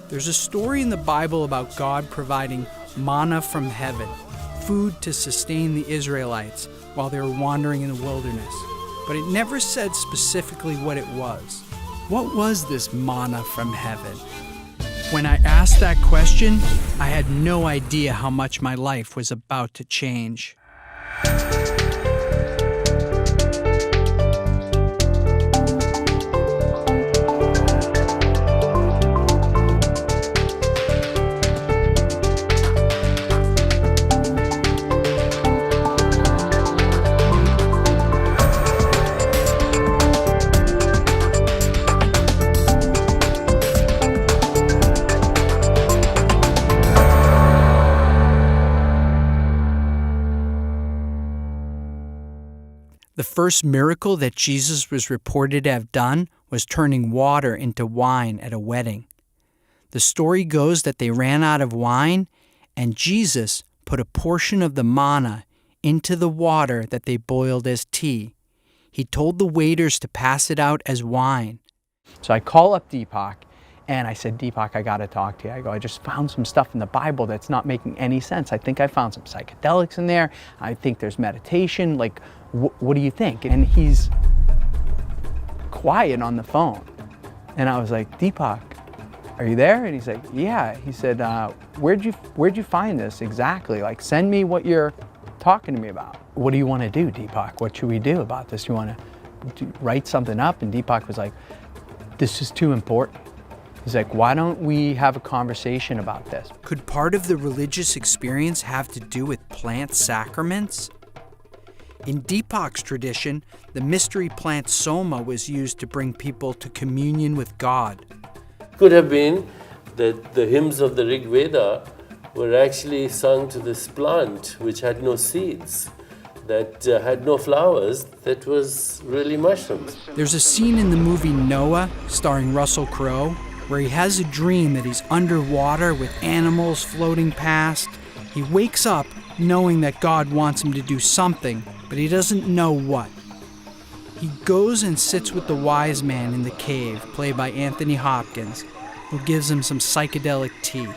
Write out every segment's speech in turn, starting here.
There's a story in the Bible about God providing manna from heaven, food to sustain the Israelites while they were wandering in the wilderness. But it never said specifically what it was. What was this manna from heaven? When I asked that question, I had no idea how much my life was about to change. The first miracle that Jesus was reported to have done was turning water into wine at a wedding. The story goes that they ran out of wine, and Jesus put a portion of the manna into the water that they boiled as tea. He told the waiters to pass it out as wine. So I call up Deepak, and I said, Deepak, I got to talk to you. I just found some stuff in the Bible that's not making any sense. I think I found some psychedelics in there. I think there's meditation. Like, what do you think? And he's quiet on the phone. And I was like, Deepak, are you there? And he's like, yeah. He said, where'd you find this exactly? Like, send me what you're talking to me about. What do you want to do, Deepak? What should we do about this? You want to write something up? And Deepak was like, this is too important. He's like, why don't we have a conversation about this? Could part of the religious experience have to do with plant sacraments? In Deepak's tradition, the mystery plant soma was used to bring people to communion with God. Could have been that the hymns of the Rig Veda were actually sung to this plant which had no seeds, that had no flowers, that was really mushrooms. There's a scene in the movie Noah, starring Russell Crowe, where he has a dream that he's underwater with animals floating past. He wakes up knowing that God wants him to do something, but he doesn't know what. He goes and sits with the wise man in the cave, played by Anthony Hopkins, who gives him some psychedelic tea.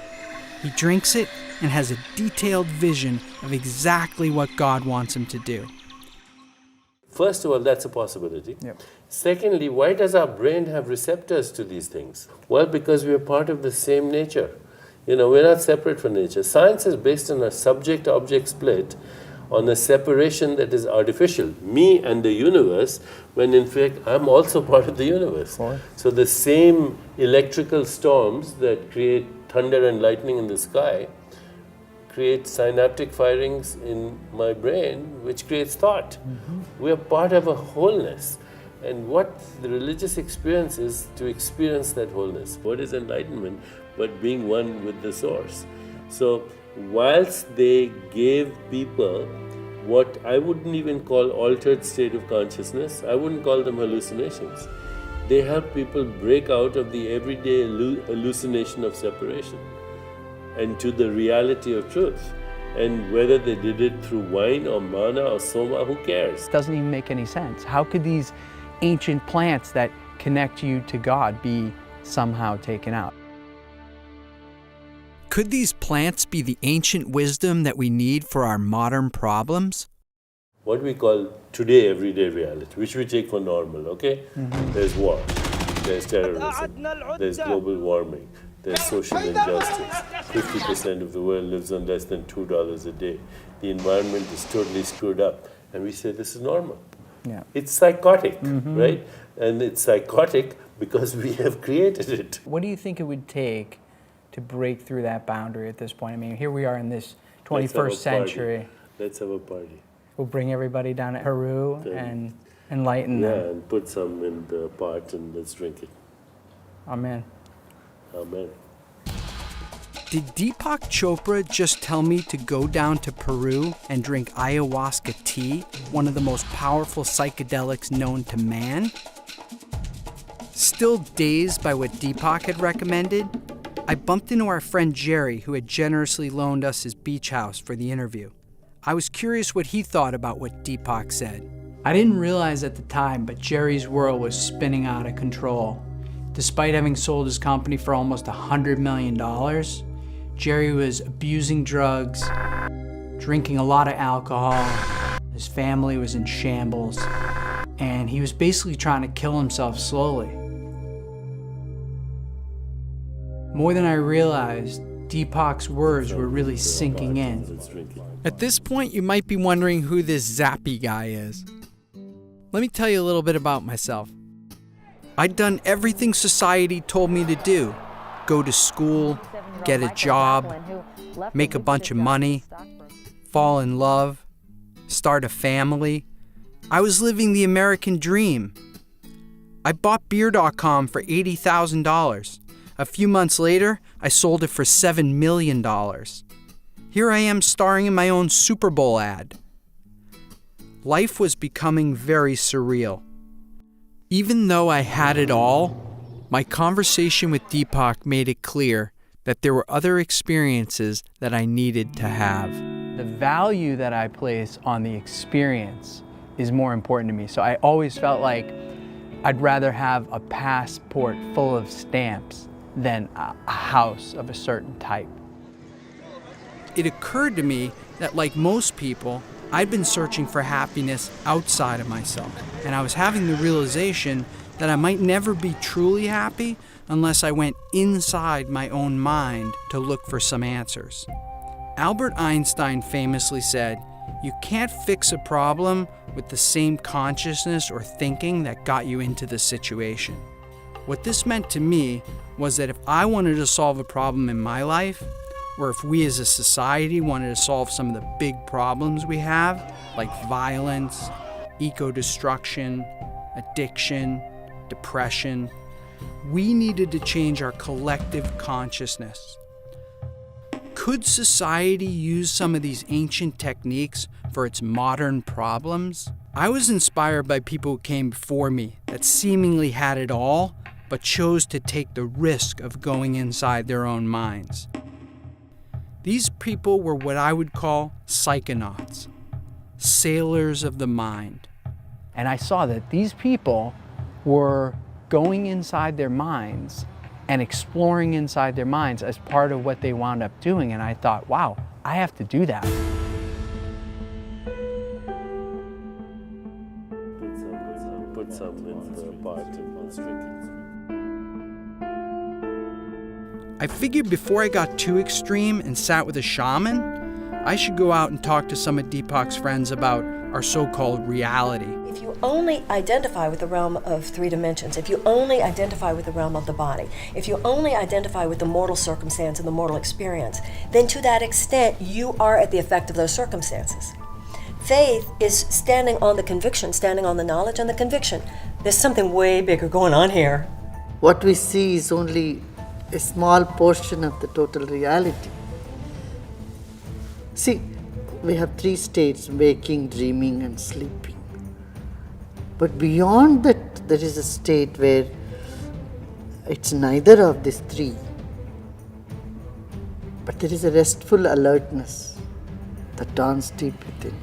He drinks it and has a detailed vision of exactly what God wants him to do. First of all, that's a possibility. Yep. Secondly, why does our brain have receptors to these things? Well, because we are part of the same nature. We're not separate from nature. Science is based on a subject-object split, on a separation that is artificial, me and the universe, when in fact I'm also part of the universe. Right. So the same electrical storms that create thunder and lightning in the sky create synaptic firings in my brain, which creates thought. Mm-hmm. We are part of a wholeness. And what the religious experience is to experience that wholeness. What is enlightenment but being one with the source? So whilst they gave people what I wouldn't even call altered state of consciousness, I wouldn't call them hallucinations. They help people break out of the everyday hallucination of separation and to the reality of truth. And whether they did it through wine or manna or soma, who cares? It doesn't even make any sense. How could these ancient plants that connect you to God be somehow taken out? Could these plants be the ancient wisdom that we need for our modern problems? What we call today everyday reality, which we take for normal, okay? Mm-hmm. There's war, there's terrorism, there's global warming, there's social injustice. 50% of the world lives on less than $2 a day. The environment is totally screwed up. And we say this is normal. Yeah. It's psychotic, right? And it's psychotic because we have created it. What do you think it would take to break through that boundary at this point? I mean, here we are in this 21st century. Let's have a party. We'll bring everybody down to Peru and enlighten them. Yeah, and put some in the pot and let's drink it. Amen. Amen. Did Deepak Chopra just tell me to go down to Peru and drink ayahuasca tea, one of the most powerful psychedelics known to man? Still dazed by what Deepak had recommended, I bumped into our friend Jerry, who had generously loaned us his beach house for the interview. I was curious what he thought about what Deepak said. I didn't realize at the time, but Jerry's world was spinning out of control. Despite having sold his company for almost $100 million, Jerry was abusing drugs, drinking a lot of alcohol, his family was in shambles, and he was basically trying to kill himself slowly. More than I realized, Deepak's words were really sinking in. At this point, you might be wondering who this Zappy guy is. Let me tell you a little bit about myself. I'd done everything society told me to do. Go to school, get a job, make a bunch of money, fall in love, start a family. I was living the American dream. I bought beer.com for $80,000. A few months later, I sold it for $7 million. Here I am starring in my own Super Bowl ad. Life was becoming very surreal. Even though I had it all, my conversation with Deepak made it clear that there were other experiences that I needed to have. The value that I place on the experience is more important to me. So I always felt like I'd rather have a passport full of stamps than a house of a certain type. It occurred to me that, like most people, I'd been searching for happiness outside of myself, and I was having the realization that I might never be truly happy unless I went inside my own mind to look for some answers. Albert Einstein famously said, "You can't fix a problem with the same consciousness or thinking that got you into the situation." What this meant to me was that if I wanted to solve a problem in my life, or if we as a society wanted to solve some of the big problems we have, like violence, eco-destruction, addiction, depression, we needed to change our collective consciousness. Could society use some of these ancient techniques for its modern problems? I was inspired by people who came before me that seemingly had it all, but chose to take the risk of going inside their own minds. These people were what I would call psychonauts, sailors of the mind. And I saw that these people were going inside their minds and exploring inside their minds as part of what they wound up doing. And I thought, wow, I have to do that. Put some in the pot and let's drink it. I figured before I got too extreme and sat with a shaman, I should go out and talk to some of Deepak's friends about our so-called reality. If you only identify with the realm of 3 dimensions, if you only identify with the realm of the body, if you only identify with the mortal circumstance and the mortal experience, then to that extent you are at the effect of those circumstances. Faith is standing on the conviction, standing on the knowledge and the conviction. There's something way bigger going on here. What we see is only a small portion of the total reality. See, we have 3 states: waking, dreaming, and sleeping. But beyond that, there is a state where it's neither of these 3. But there is a restful alertness that dawns deep within.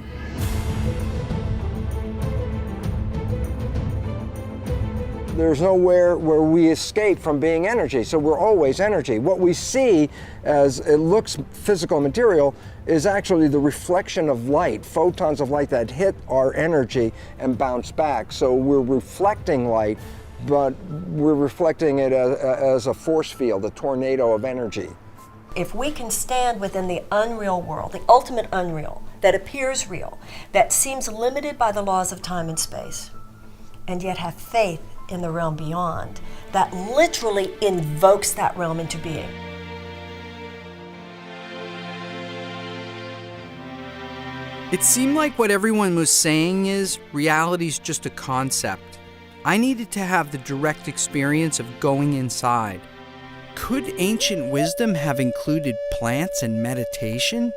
There's nowhere where we escape from being energy, so we're always energy. What we see as it looks physical material is actually the reflection of light, photons of light that hit our energy and bounce back. So we're reflecting light, but we're reflecting it as a force field, a tornado of energy. If we can stand within the unreal world, the ultimate unreal, that appears real, that seems limited by the laws of time and space, and yet have faith in the realm beyond, that literally invokes that realm into being. It seemed like what everyone was saying is reality's just a concept. I needed to have the direct experience of going inside. Could ancient wisdom have included plants and meditation?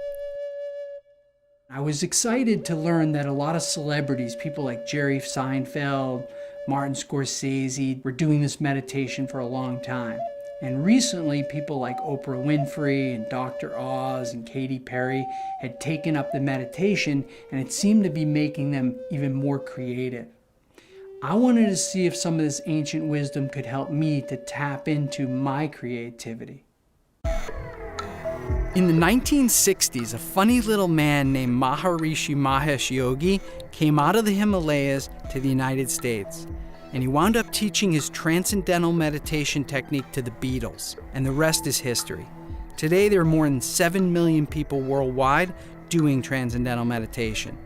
I was excited to learn that a lot of celebrities, people like Jerry Seinfeld, Martin Scorsese, were doing this meditation for a long time. And recently, people like Oprah Winfrey and Dr. Oz and Katy Perry had taken up the meditation, and it seemed to be making them even more creative. I wanted to see if some of this ancient wisdom could help me to tap into my creativity. In the 1960s, a funny little man named Maharishi Mahesh Yogi came out of the Himalayas to the United States, and he wound up teaching his transcendental meditation technique to the Beatles, and the rest is history. Today, there are more than 7 million people worldwide doing transcendental meditation.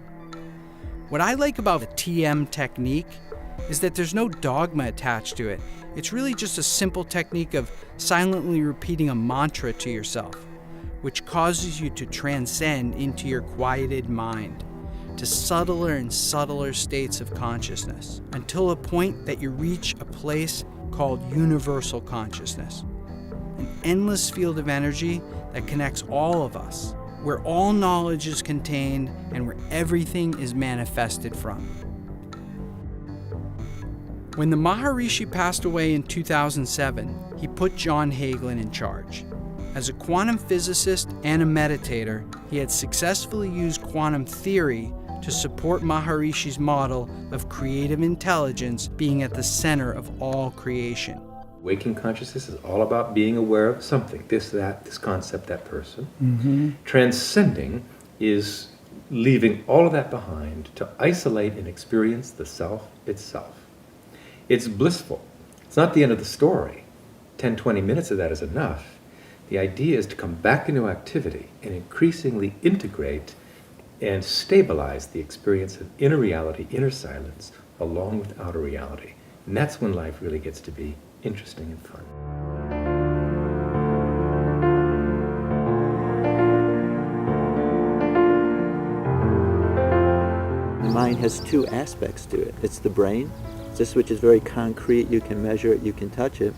What I like about the TM technique is that there's no dogma attached to it. It's really just a simple technique of silently repeating a mantra to yourself, which causes you to transcend into your quieted mind, to subtler and subtler states of consciousness, until a point that you reach a place called universal consciousness, an endless field of energy that connects all of us, where all knowledge is contained and where everything is manifested from. When the Maharishi passed away in 2007, he put John Hagelin in charge. As a quantum physicist and a meditator, he had successfully used quantum theory to support Maharishi's model of creative intelligence being at the center of all creation. Waking consciousness is all about being aware of something, this, that, this concept, that person. Transcending is leaving all of that behind to isolate and experience the self itself. It's blissful. It's not the end of the story. 10, 20 minutes of that is enough. The idea is to come back into activity and increasingly integrate and stabilize the experience of inner reality, inner silence, along with outer reality. And that's when life really gets to be interesting and fun. The mind has two aspects to it. It's the brain, this which is very concrete, you can measure it, you can touch it,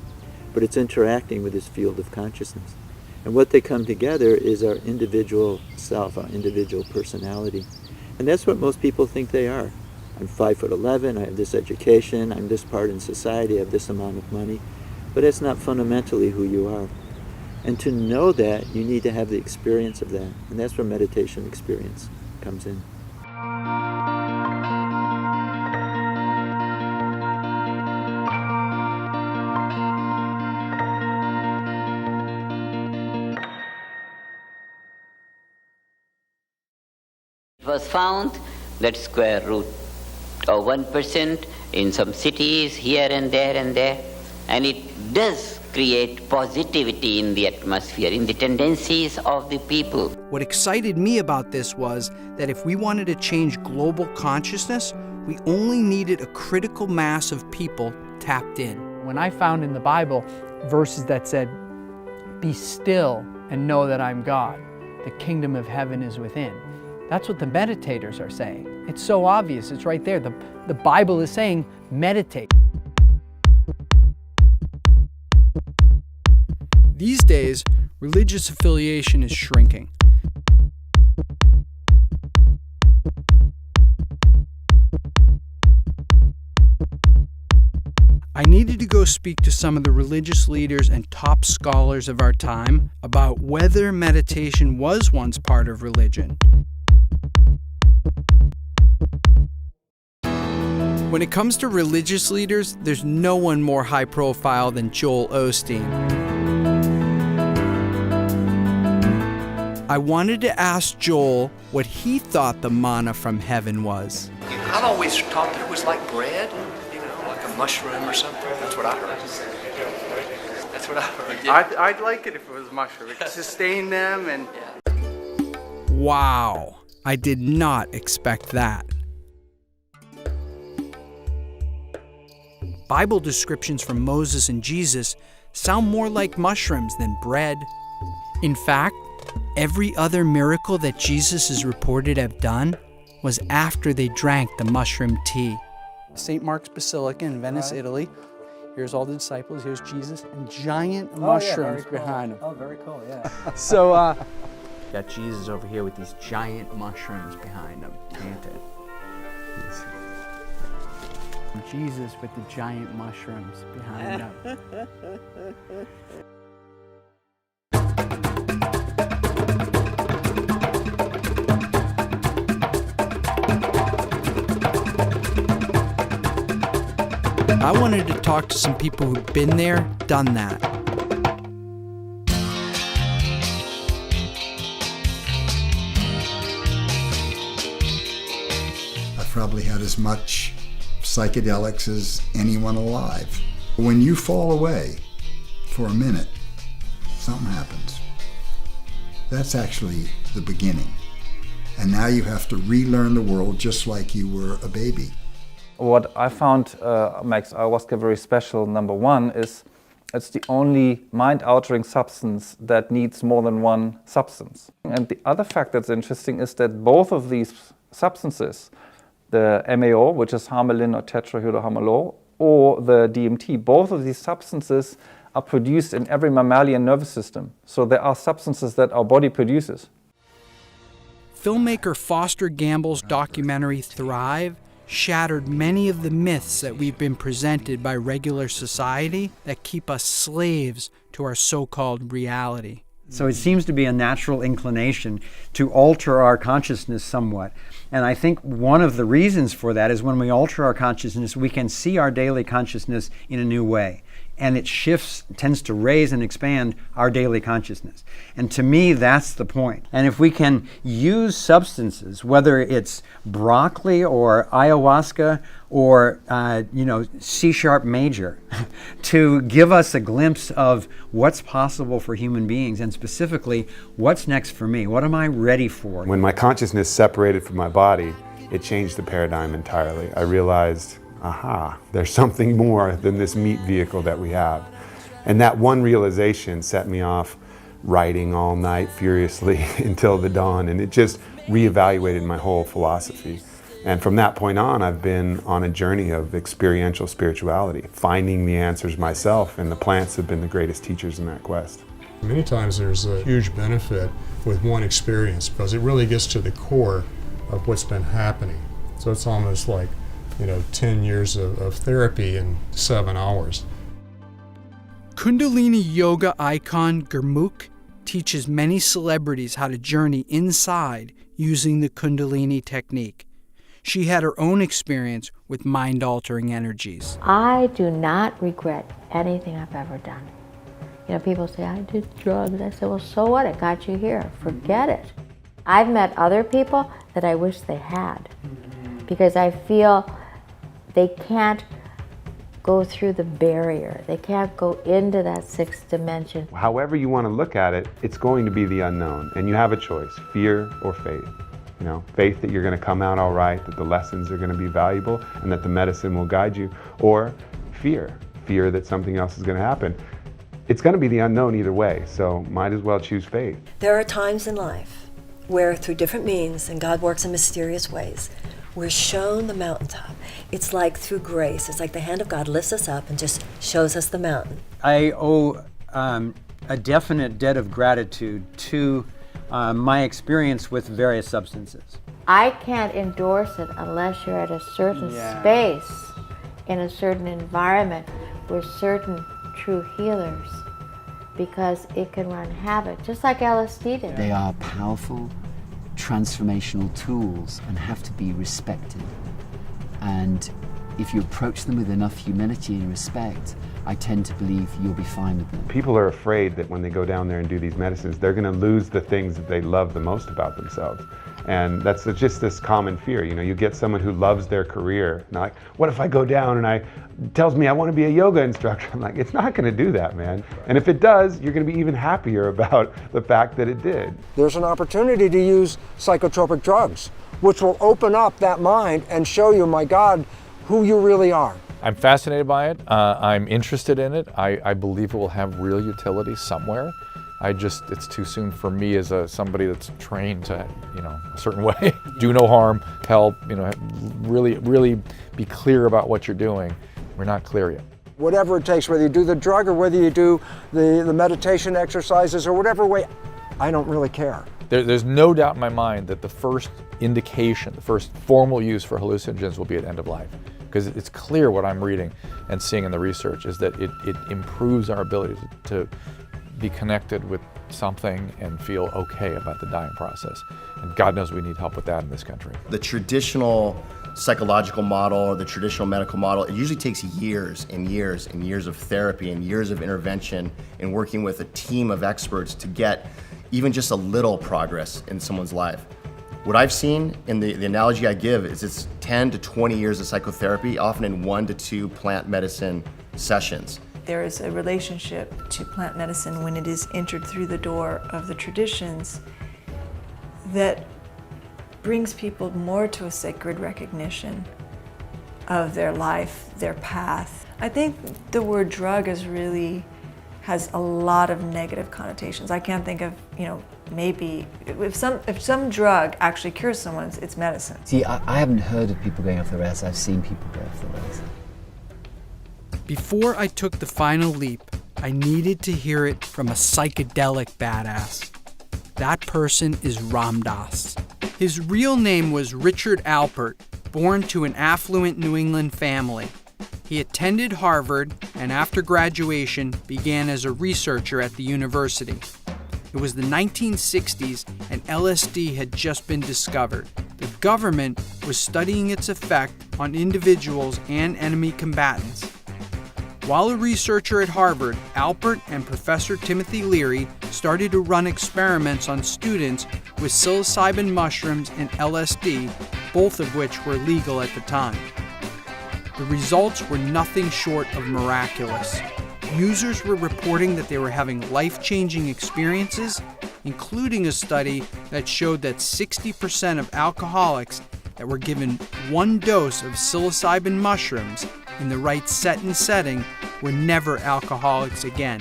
but it's interacting with this field of consciousness. And what they come together is our individual self, our individual personality. And that's what most people think they are. I'm 5'11", I have this education, I'm this part in society, I have this amount of money. But that's not fundamentally who you are. And to know that, you need to have the experience of that. And that's where meditation experience comes in. It was found that square root of 1% in some cities here and there, and it does create positivity in the atmosphere, in the tendencies of the people. What excited me about this was that if we wanted to change global consciousness, we only needed a critical mass of people tapped in. When I found in the Bible verses that said, "Be still and know that I'm God, the kingdom of heaven is within," that's what the meditators are saying. It's so obvious, it's right there. The Bible is saying, meditate. These days, religious affiliation is shrinking. I needed to go speak to some of the religious leaders and top scholars of our time about whether meditation was once part of religion. When it comes to religious leaders, there's no one more high profile than Joel Osteen. I wanted to ask Joel what he thought the manna from heaven was. I've always thought that it was like bread, like a mushroom or something. That's what I heard. That's what I heard. Yeah. I'd like it if it was mushroom. It could sustain them and... Wow, I did not expect that. Bible descriptions from Moses and Jesus sound more like mushrooms than bread. In fact, every other miracle that Jesus is reported to have done was after they drank the mushroom tea. St. Mark's Basilica in Venice, Italy. Here's all the disciples, here's Jesus, and giant mushrooms behind him. Oh, very cool, yeah. So, got Jesus over here with these giant mushrooms behind him, planted. Jesus with the giant mushrooms behind him. I wanted to talk to some people who've been there, done that. I've probably had as much psychedelics as anyone alive. When you fall away for a minute, something happens. That's actually the beginning. And now you have to relearn the world just like you were a baby. What I found makes ayahuasca very special, number one, is it's the only mind-altering substance that needs more than one substance. And the other fact that's interesting is that both of these substances, the MAO, which is harmaline or tetrahydroharmalol, or the DMT, both of these substances are produced in every mammalian nervous system. So there are substances that our body produces. Filmmaker Foster Gamble's documentary Thrive shattered many of the myths that we've been presented by regular society that keep us slaves to our so-called reality. So it seems to be a natural inclination to alter our consciousness somewhat. And I think one of the reasons for that is when we alter our consciousness, we can see our daily consciousness in a new way. And it shifts, tends to raise and expand our daily consciousness. And to me, that's the point. And if we can use substances, whether it's broccoli or ayahuasca or C-sharp major, to give us a glimpse of what's possible for human beings, and specifically, what's next for me? What am I ready for? When my consciousness separated from my body, it changed the paradigm entirely. I realized, aha, there's something more than this meat vehicle that we have. And that one realization set me off writing all night furiously until the dawn, and it just reevaluated my whole philosophy. And from that point on, I've been on a journey of experiential spirituality, finding the answers myself, and the plants have been the greatest teachers in that quest. Many times there's a huge benefit with one experience because it really gets to the core of what's been happening. So it's almost like 10 years of therapy in 7 hours. Kundalini yoga icon Gurmukh teaches many celebrities how to journey inside using the Kundalini technique. She had her own experience with mind-altering energies. I do not regret anything I've ever done. People say, I did drugs. I say, well, so what? It got you here. Forget it. I've met other people that I wish they had because I feel they can't go through the barrier. They can't go into that sixth dimension. However you want to look at it, it's going to be the unknown, and you have a choice, fear or faith. Faith that you're going to come out all right, that the lessons are going to be valuable, and that the medicine will guide you, or fear that something else is going to happen. It's going to be the unknown either way, so might as well choose faith. There are times in life where through different means, and God works in mysterious ways, we're shown the mountaintop. It's like through grace. It's like the hand of God lifts us up and just shows us the mountain. I owe a definite debt of gratitude to my experience with various substances. I can't endorse it unless you're at a certain space, in a certain environment, with certain true healers, because it can run havoc, just like LSD did. They are powerful, transformational tools and have to be respected. And if you approach them with enough humility and respect, I tend to believe you'll be fine with them. People are afraid that when they go down there and do these medicines, they're going to lose the things that they love the most about themselves. And that's just this common fear. You get someone who loves their career, and like, what if I go down and tells me I want to be a yoga instructor? I'm like, it's not going to do that, man. And if it does, you're going to be even happier about the fact that it did. There's an opportunity to use psychotropic drugs, which will open up that mind and show you, my God, who you really are. I'm fascinated by it. I'm interested in it. I believe it will have real utility somewhere. It's too soon for me as somebody that's trained to, a certain way, do no harm, help, really be clear about what you're doing. We're not clear yet. Whatever it takes, whether you do the drug or whether you do the meditation exercises or whatever way, I don't really care. There's no doubt in my mind that the first indication, the first formal use for hallucinogens will be at end of life. Because it's clear what I'm reading and seeing in the research is that it improves our ability to be connected with something and feel okay about the dying process. And God knows we need help with that in this country. The traditional psychological model or the traditional medical model, it usually takes years and years and years of therapy and years of intervention and working with a team of experts to get even just a little progress in someone's life. What I've seen, and the analogy I give, is it's 10 to 20 years of psychotherapy, often in 1 to 2 plant medicine sessions. There is a relationship to plant medicine when it is entered through the door of the traditions that brings people more to a sacred recognition of their life, their path. I think the word drug has a lot of negative connotations. I can't think of, maybe if some drug actually cures someone, it's medicine. See, I haven't heard of people going off the rails. I've seen people go off the rails. Before I took the final leap, I needed to hear it from a psychedelic badass. That person is Ram Dass. His real name was Richard Alpert, born to an affluent New England family. He attended Harvard and after graduation began as a researcher at the university. It was the 1960s and LSD had just been discovered. The government was studying its effect on individuals and enemy combatants. While a researcher at Harvard, Alpert and Professor Timothy Leary started to run experiments on students with psilocybin mushrooms and LSD, both of which were legal at the time. The results were nothing short of miraculous. Users were reporting that they were having life-changing experiences, including a study that showed that 60% of alcoholics that were given 1 dose of psilocybin mushrooms in the right set and setting were never alcoholics again.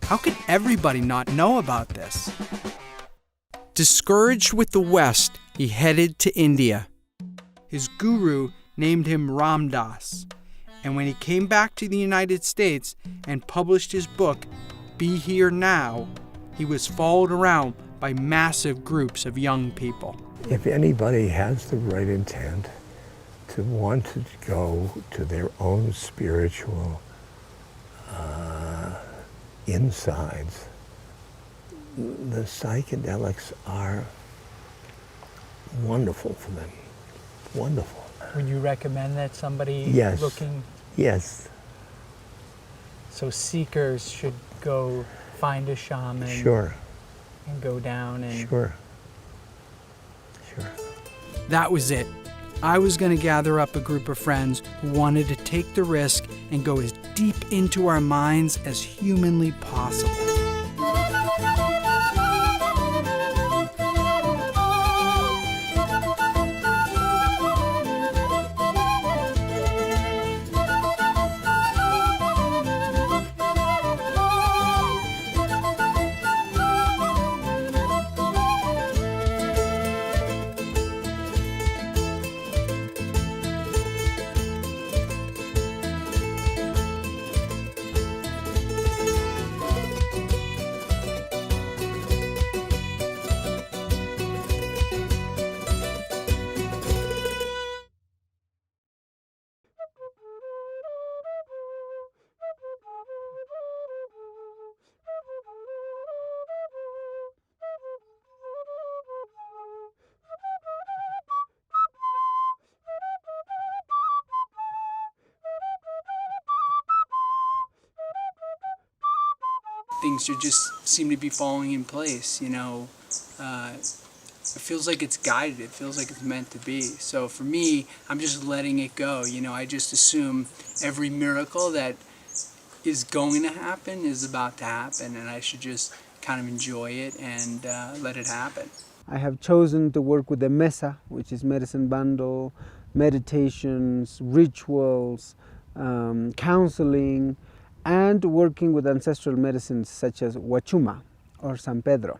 How could everybody not know about this? Discouraged with the West, he headed to India. His guru named him Ram Dass, and when he came back to the United States and published his book, Be Here Now, he was followed around by massive groups of young people. If anybody has the right intent to want to go to their own spiritual insides, the psychedelics are wonderful for them. Wonderful. Would you recommend that somebody Yes. looking? Yes. So seekers should go find a shaman. Sure. And go down and... Sure. That was it. I was going to gather up a group of friends who wanted to take the risk and go as deep into our minds as humanly possible. Things just seem to be falling in place, It feels like it's guided. It feels like it's meant to be. So for me, I'm just letting it go. I just assume every miracle that is going to happen is about to happen, and I should just kind of enjoy it and let it happen. I have chosen to work with the Mesa, which is medicine bundle, meditations, rituals, counseling, and working with ancestral medicines such as Huachuma or San Pedro,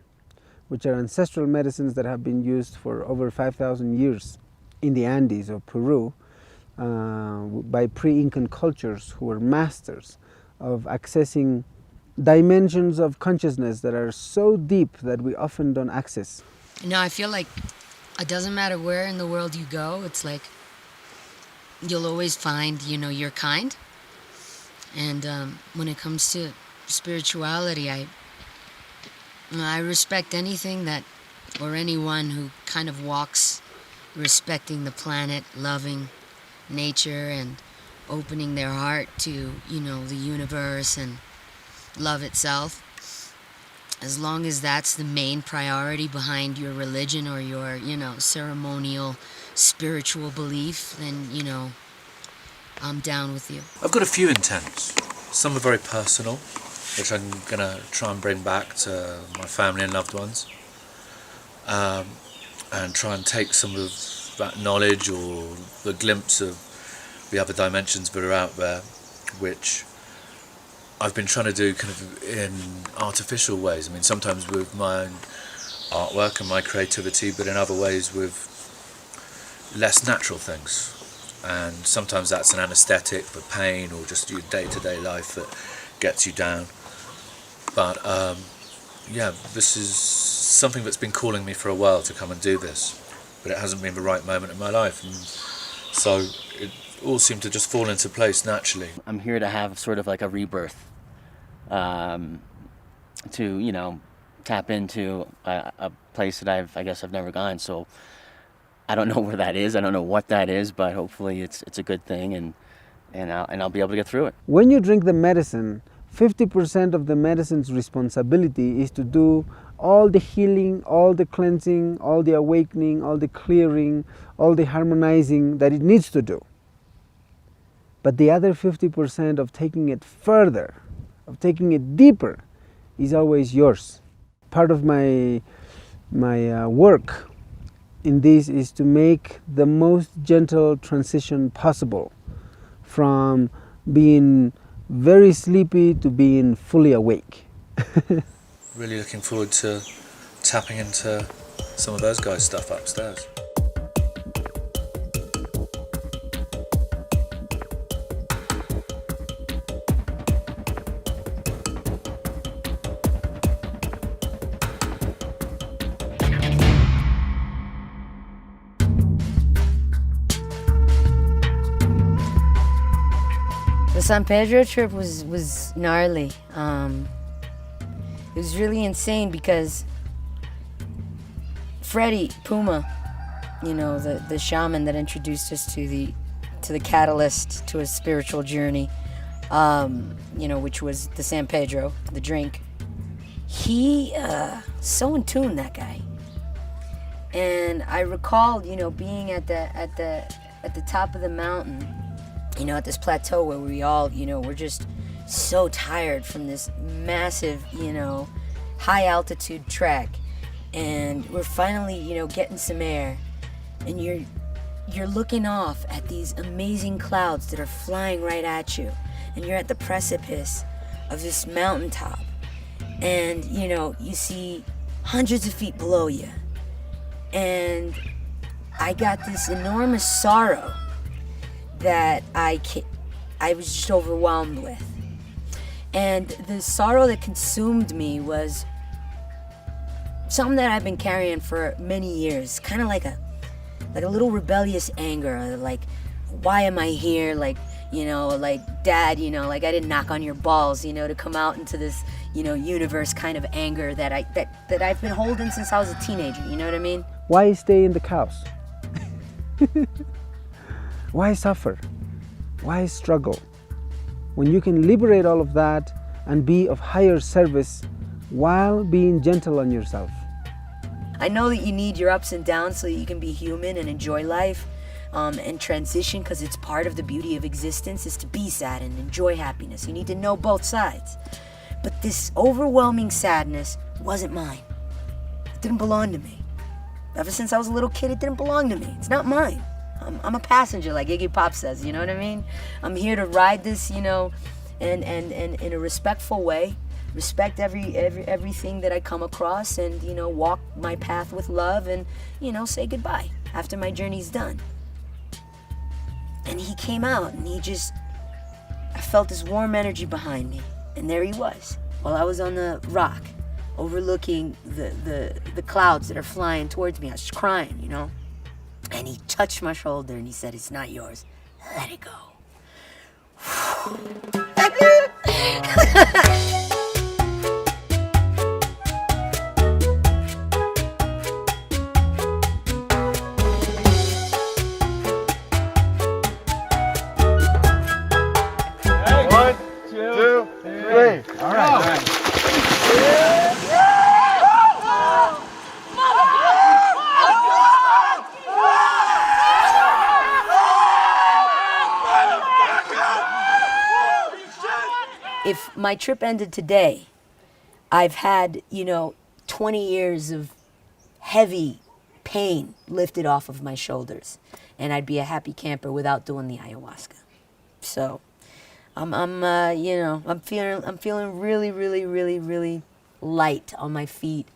which are ancestral medicines that have been used for over 5,000 years in the Andes of Peru by pre-Incan cultures who were masters of accessing dimensions of consciousness that are so deep that we often don't access. I feel like it doesn't matter where in the world you go, it's like you'll always find, your kind. And when it comes to spirituality, I I respect anything that, or anyone who kind of walks respecting the planet, loving nature, and opening their heart to, the universe and love itself. As long as that's the main priority behind your religion or your, ceremonial, spiritual belief, then, I'm down with you. I've got a few intents. Some are very personal, which I'm going to try and bring back to my family and loved ones. And try and take some of that knowledge or the glimpse of the other dimensions that are out there, which I've been trying to do kind of in artificial ways. I mean, sometimes with my artwork and my creativity, but in other ways with less natural things. And sometimes that's an anesthetic for pain or just your day-to-day life that gets you down. But this is something that's been calling me for a while to come and do this, but it hasn't been the right moment in my life, and so it all seemed to just fall into place naturally. I'm here to have sort of like a rebirth, to tap into a place that I guess I've never gone. So I don't know where that is. I don't know what that is, but hopefully it's a good thing, and I'll be able to get through it. When you drink the medicine, 50% of the medicine's responsibility is to do all the healing, all the cleansing, all the awakening, all the clearing, all the harmonizing that it needs to do. But the other 50% of taking it further, of taking it deeper, is always yours. Part of my work in this is to make the most gentle transition possible from being very sleepy to being fully awake. Really looking forward to tapping into some of those guys' stuff upstairs. The San Pedro trip was gnarly. It was really insane because Freddie Puma, the shaman that introduced us to the catalyst to a spiritual journey, which was the San Pedro, the drink. He so in tune, that guy. And I recall, being at the top of the mountain, at this plateau where we all, we're just so tired from this massive, high altitude trek, and we're finally, getting some air, and you're looking off at these amazing clouds that are flying right at you, and you're at the precipice of this mountaintop, and you see hundreds of feet below you, and I got this enormous sorrow that I was just overwhelmed with. And the sorrow that consumed me was something that I've been carrying for many years, kind of like a little rebellious anger, like, why am I here? Like, Dad, I didn't knock on your balls, to come out into this, universe kind of anger that I've been holding since I was a teenager, you know what I mean? Why stay in the chaos? Why suffer? Why struggle? When you can liberate all of that and be of higher service while being gentle on yourself. I know that you need your ups and downs so that you can be human and enjoy life and transition, because it's part of the beauty of existence is to be sad and enjoy happiness. You need to know both sides. But this overwhelming sadness wasn't mine. It didn't belong to me. Ever since I was a little kid, it didn't belong to me. It's not mine. I'm a passenger, like Iggy Pop says, you know what I mean? I'm here to ride this, and in a respectful way, respect everything that I come across, and, walk my path with love, and, say goodbye after my journey's done. And he came out, and I felt this warm energy behind me, and there he was, while I was on the rock, overlooking the clouds that are flying towards me. I was crying, And he touched my shoulder and he said, "It's not yours. Let it go." if my trip ended today, I've had, you know, 20 years of heavy pain lifted off of my shoulders, and I'd be a happy camper without doing the ayahuasca. So, I'm feeling really, really, really, really light on my feet,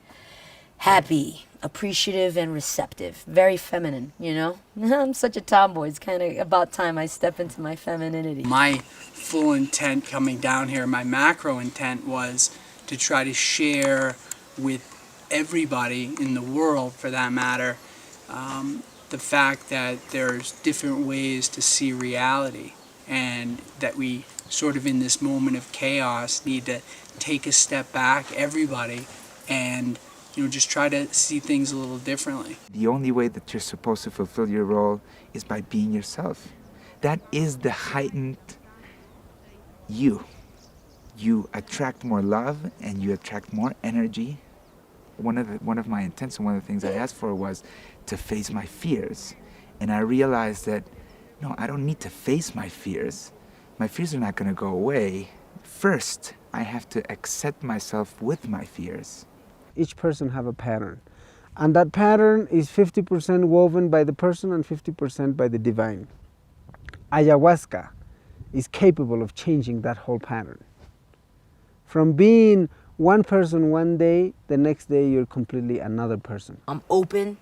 happy, appreciative, and receptive. Very feminine, you know? I'm such a tomboy. It's kind of about time I step into my femininity. My full intent coming down here, my macro intent was to try to share with everybody in the world, for that matter, the fact that there's different ways to see reality, and that we sort of in this moment of chaos need to take a step back, everybody, and just try to see things a little differently. The only way that you're supposed to fulfill your role is by being yourself. That is the heightened you. You attract more love and you attract more energy. One of my intents and one of the things I asked for was to face my fears. And I realized that, no, I don't need to face my fears. My fears are not going to go away. First, I have to accept myself with my fears. Each person have a pattern. And that pattern is 50% woven by the person and 50% by the divine. Ayahuasca is capable of changing that whole pattern. From being one person one day, the next day you're completely another person. I'm open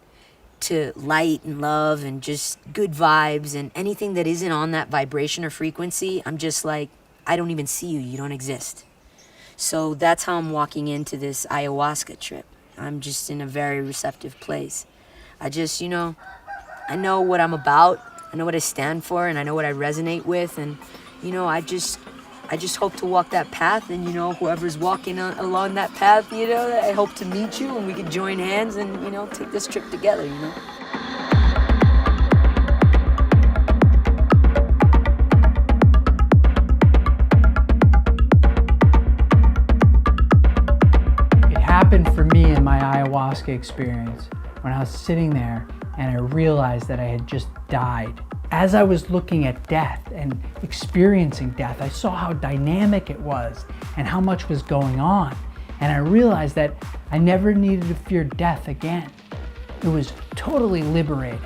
to light and love and just good vibes, and anything that isn't on that vibration or frequency, I'm just like, I don't even see you, you don't exist. So that's how I'm walking into this ayahuasca trip. I'm just in a very receptive place. I just, I know what I'm about, I know what I stand for, and I know what I resonate with, and, I just hope to walk that path, and, whoever's walking along that path, I hope to meet you, and we can join hands and, take this trip together, It happened for me in my ayahuasca experience when I was sitting there and I realized that I had just died. As I was looking at death and experiencing death, I saw how dynamic it was and how much was going on. And I realized that I never needed to fear death again. It was totally liberating.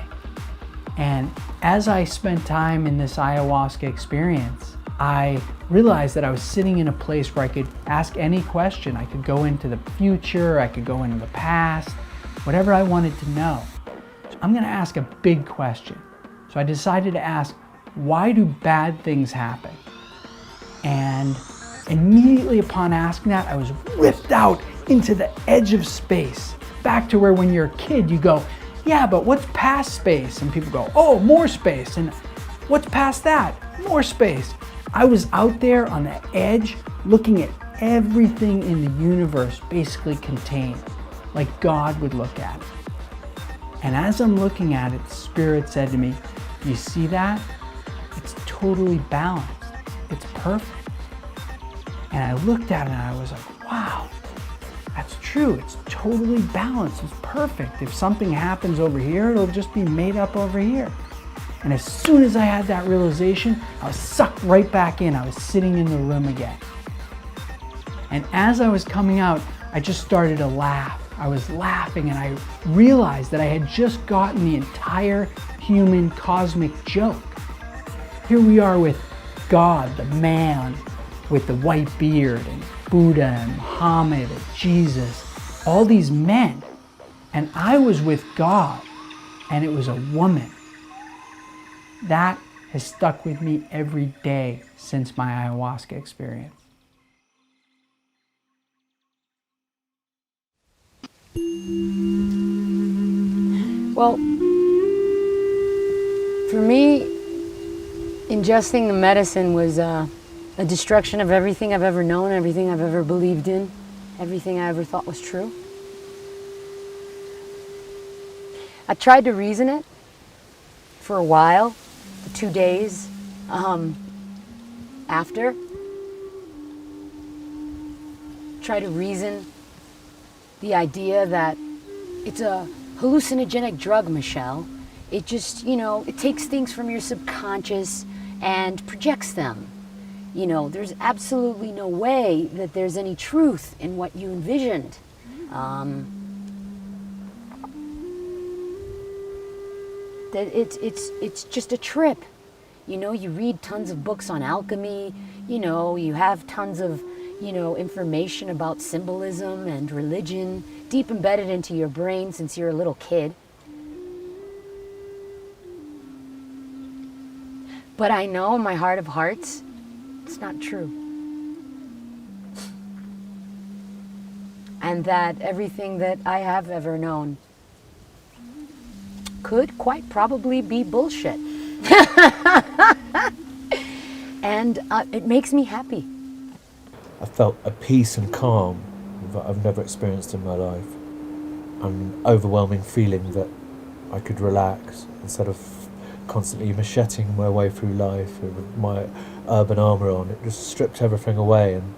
And as I spent time in this ayahuasca experience, I realized that I was sitting in a place where I could ask any question. I could go into the future, I could go into the past, whatever I wanted to know. So I'm going to ask a big question. So I decided to ask, why do bad things happen? And immediately upon asking that, I was ripped out into the edge of space. Back to where when you're a kid, you go, yeah, but what's past space? And people go, oh, more space. And what's past that? More space. I was out there on the edge looking at everything in the universe basically contained, like God would look at it. And as I'm looking at it, Spirit said to me, you see that? It's totally balanced. It's perfect. And I looked at it and I was like, wow, that's true. It's totally balanced. It's perfect. If something happens over here, it'll just be made up over here. And as soon as I had that realization, I was sucked right back in. I was sitting in the room again. And as I was coming out, I just started to laugh. I was laughing and I realized that I had just gotten the entire human cosmic joke. Here we are with God, the man with the white beard, and Buddha and Muhammad and Jesus, all these men. And I was with God and it was a woman. That has stuck with me every day since my ayahuasca experience. Well, for me, ingesting the medicine was a destruction of everything I've ever known, everything I've ever believed in, everything I ever thought was true. I tried to reason it for a while, the 2 days after. Try to reason the idea that it's a hallucinogenic drug, Michelle. It just, it takes things from your subconscious and projects them. You know, there's absolutely no way that there's any truth in what you envisioned. That it's just a trip. You know, you read tons of books on alchemy, you know, you have tons of, you know, information about symbolism and religion deep embedded into your brain since you're a little kid. But I know in my heart of hearts, it's not true. And that everything that I have ever known could quite probably be bullshit. And it makes me happy. I felt a peace and calm that I've never experienced in my life. An overwhelming feeling that I could relax instead of constantly macheting my way through life with my urban armour on. It just stripped everything away and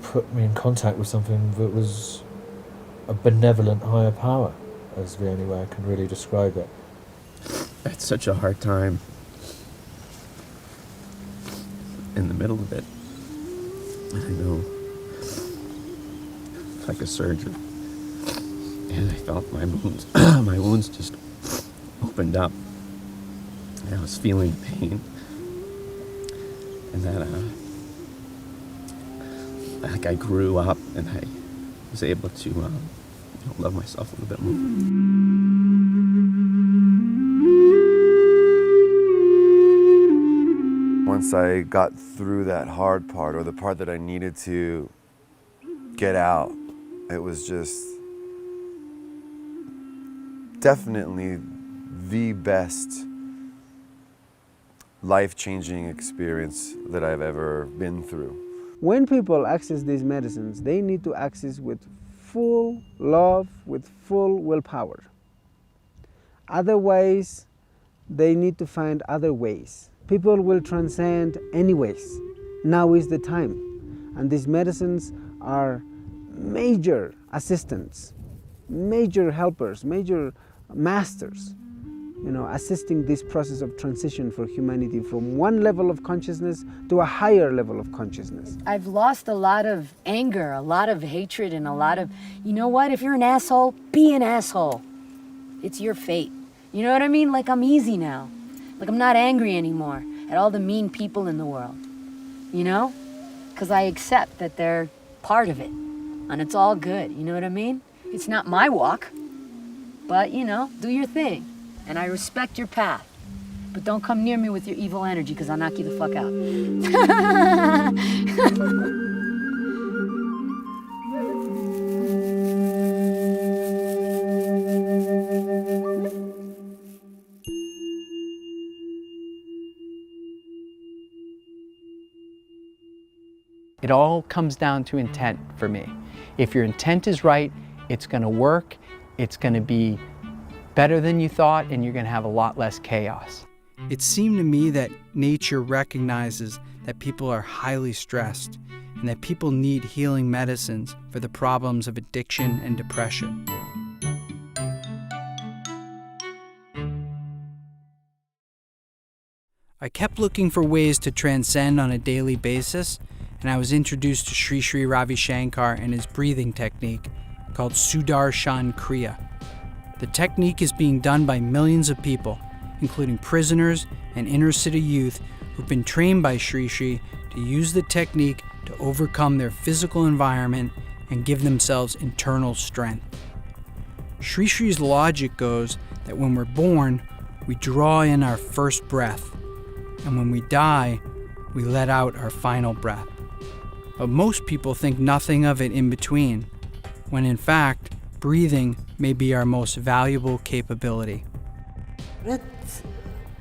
put me in contact with something that was a benevolent higher power, is the only way I can really describe it. I had such a hard time in the middle of it. I know, like a surgeon, and I felt my wounds, my wounds just opened up, and I was feeling pain, and then, like I grew up, and I was able to love myself a little bit more. Once I got through that hard part, or the part that I needed to get out, it was just definitely the best life-changing experience that I've ever been through. When people access these medicines, they need to access with full love, with full willpower. Otherwise, they need to find other ways. People will transcend anyways. Now is the time. And these medicines are major assistants, major helpers, major masters, you know, assisting this process of transition for humanity from one level of consciousness to a higher level of consciousness. I've lost a lot of anger, a lot of hatred, and a lot of, you know what, if you're an asshole, be an asshole. It's your fate. You know what I mean? Like, I'm easy now. Like, I'm not angry anymore at all the mean people in the world, you know? Because I accept that they're part of it, and it's all good, you know what I mean? It's not my walk, but, you know, do your thing, and I respect your path. But don't come near me with your evil energy, because I'll knock you the fuck out. It all comes down to intent for me. If your intent is right, it's going to work, it's going to be better than you thought, and you're going to have a lot less chaos. It seemed to me that nature recognizes that people are highly stressed and that people need healing medicines for the problems of addiction and depression. I kept looking for ways to transcend on a daily basis, and I was introduced to Sri Sri Ravi Shankar and his breathing technique called Sudarshan Kriya. The technique is being done by millions of people, including prisoners and inner city youth who've been trained by Sri Sri to use the technique to overcome their physical environment and give themselves internal strength. Sri Sri's logic goes that when we're born, we draw in our first breath, and when we die, we let out our final breath. But most people think nothing of it in between, when in fact, breathing may be our most valuable capability. Breath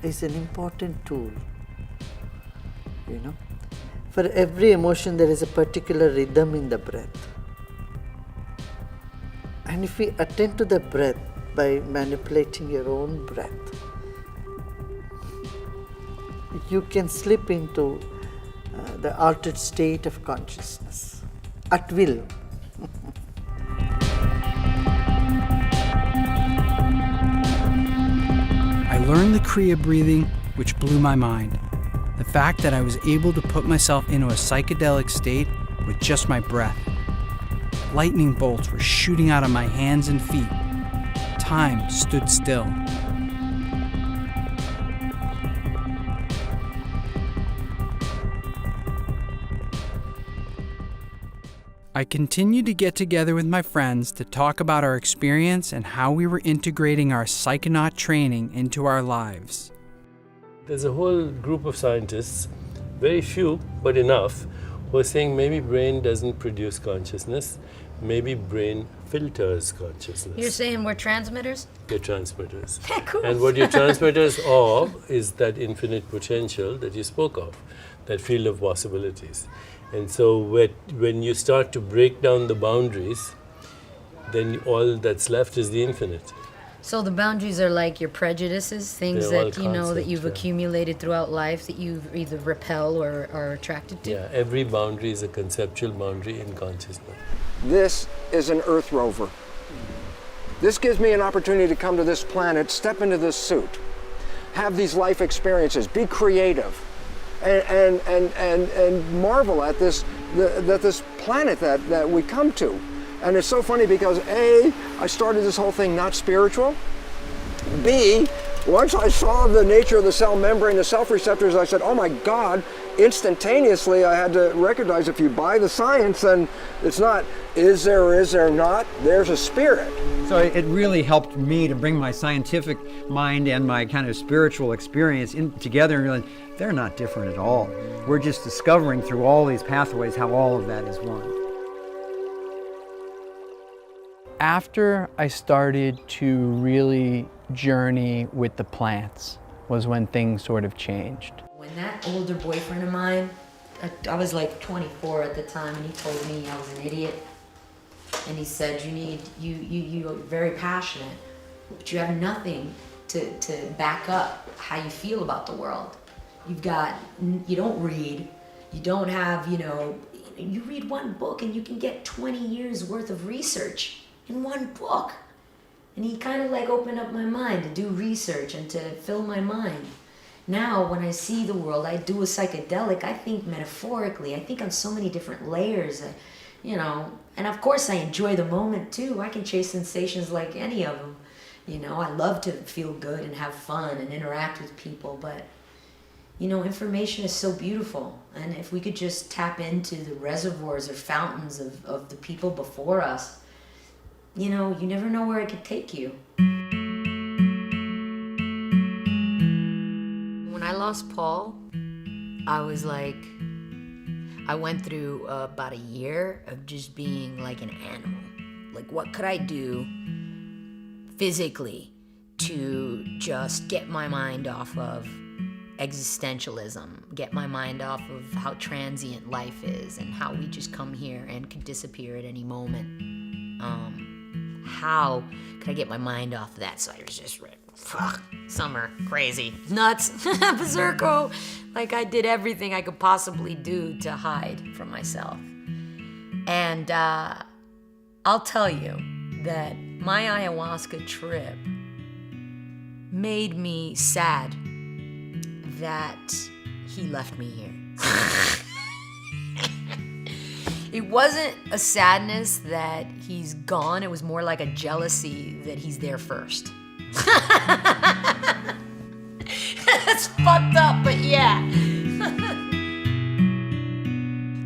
is an important tool, you know. For every emotion, there is a particular rhythm in the breath. And if we attend to the breath by manipulating your own breath, you can slip into the altered state of consciousness at will. I learned the Kriya breathing, which blew my mind. The fact that I was able to put myself into a psychedelic state with just my breath. Lightning bolts were shooting out of my hands and feet. Time stood still. I continued to get together with my friends to talk about our experience and how we were integrating our psychonaut training into our lives. There's a whole group of scientists, very few, but enough, who are saying maybe brain doesn't produce consciousness, maybe brain filters consciousness. You're saying we're transmitters? You're transmitters. Cool. And what you're transmitters of is that infinite potential that you spoke of, that field of possibilities. And so when you start to break down the boundaries, then all that's left is the infinite. So the boundaries are like your prejudices, things They're all that you know that you've concept, accumulated throughout life that you either repel or are attracted to? Yeah, every boundary is a conceptual boundary in consciousness. This is an Earth rover. This gives me an opportunity to come to this planet, step into this suit, have these life experiences, be creative, and marvel at this planet that we come to. And it's so funny because A, I started this whole thing not spiritual. B, once I saw the nature of the cell membrane, the self-receptors, I said, oh my God, instantaneously I had to recognize if you buy the science, then it's not is there or is there not, there's a spirit. So it really helped me to bring my scientific mind and my kind of spiritual experience together and realize they're not different at all. We're just discovering through all these pathways how all of that is one. After I started to really journey with the plants was when things sort of changed. When that older boyfriend of mine, I was like 24 at the time, and he told me I was an idiot. And he said, you're very passionate, but you have nothing to back up how you feel about the world. You don't read, you don't have, you read one book and you can get 20 years worth of research in one book. And he kind of like opened up my mind to do research and to fill my mind. Now, when I see the world, I do a psychedelic, I think metaphorically, I think on so many different layers, and of course I enjoy the moment too. I can chase sensations like any of them. I love to feel good and have fun and interact with people, but information is so beautiful. And if we could just tap into the reservoirs or fountains of the people before us, you never know where it could take you. When I lost Paul, I was like, I went through about a year of just being like an animal. Like, what could I do physically to just get my mind off of existentialism, get my mind off of how transient life is and how we just come here and could disappear at any moment. How could I get my mind off of that? So I was just summer, crazy, nuts, berserko. Like I did everything I could possibly do to hide from myself. And I'll tell you that my ayahuasca trip made me sad that he left me here. It wasn't a sadness that he's gone. It was more like a jealousy that he's there first. That's fucked up, but yeah.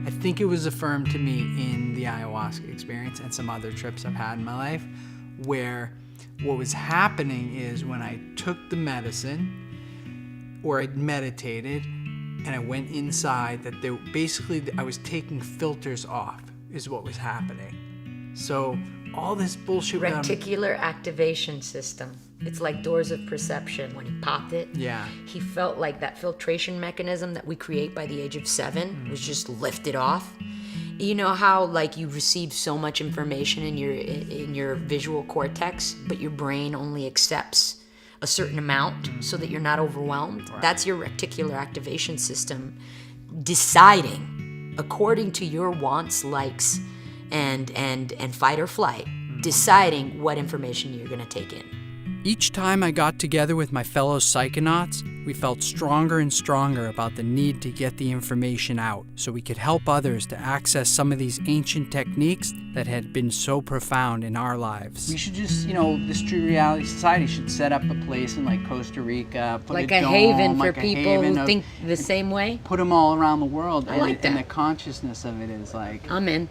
I think it was affirmed to me in the ayahuasca experience and some other trips I've had in my life, where what was happening is when I took the medicine or I meditated and I went inside, that I was taking filters off is what was happening. So all this bullshit. Reticular activation system. It's like doors of perception. When he popped it, he felt like that filtration mechanism that we create by the age of 7 was just lifted off. You know how like you receive so much information in your visual cortex, but your brain only accepts a certain amount so that you're not overwhelmed? Right. That's your reticular activation system deciding according to your wants, likes, and fight or flight, deciding what information you're gonna take in. Each time I got together with my fellow psychonauts, we felt stronger and stronger about the need to get the information out so we could help others to access some of these ancient techniques that had been so profound in our lives. We should just, the Street Reality Society should set up a place in like Costa Rica, put Like a a dome, haven for like a people haven who of- think the same way. Put them all around the world. I like And that. the consciousness of it is like... I'm in.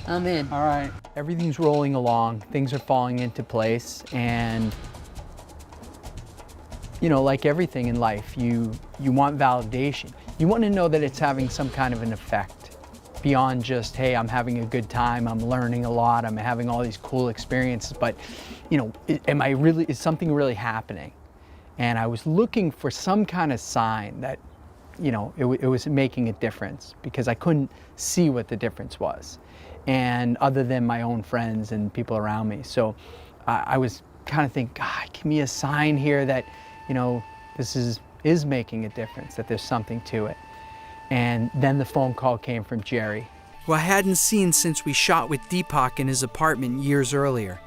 I'm in. All right. Everything's rolling along. Things are falling into place. And, like everything in life, you want validation. You want to know that it's having some kind of an effect beyond just, hey, I'm having a good time, I'm learning a lot, I'm having all these cool experiences, but, is something really happening? And I was looking for some kind of sign that, it was making a difference, because I couldn't see what the difference was, and other than my own friends and people around me. So I was kind of thinking, God, give me a sign here that, this is making a difference, that there's something to it. And then the phone call came from Jerry, who I hadn't seen since we shot with Deepak in his apartment years earlier.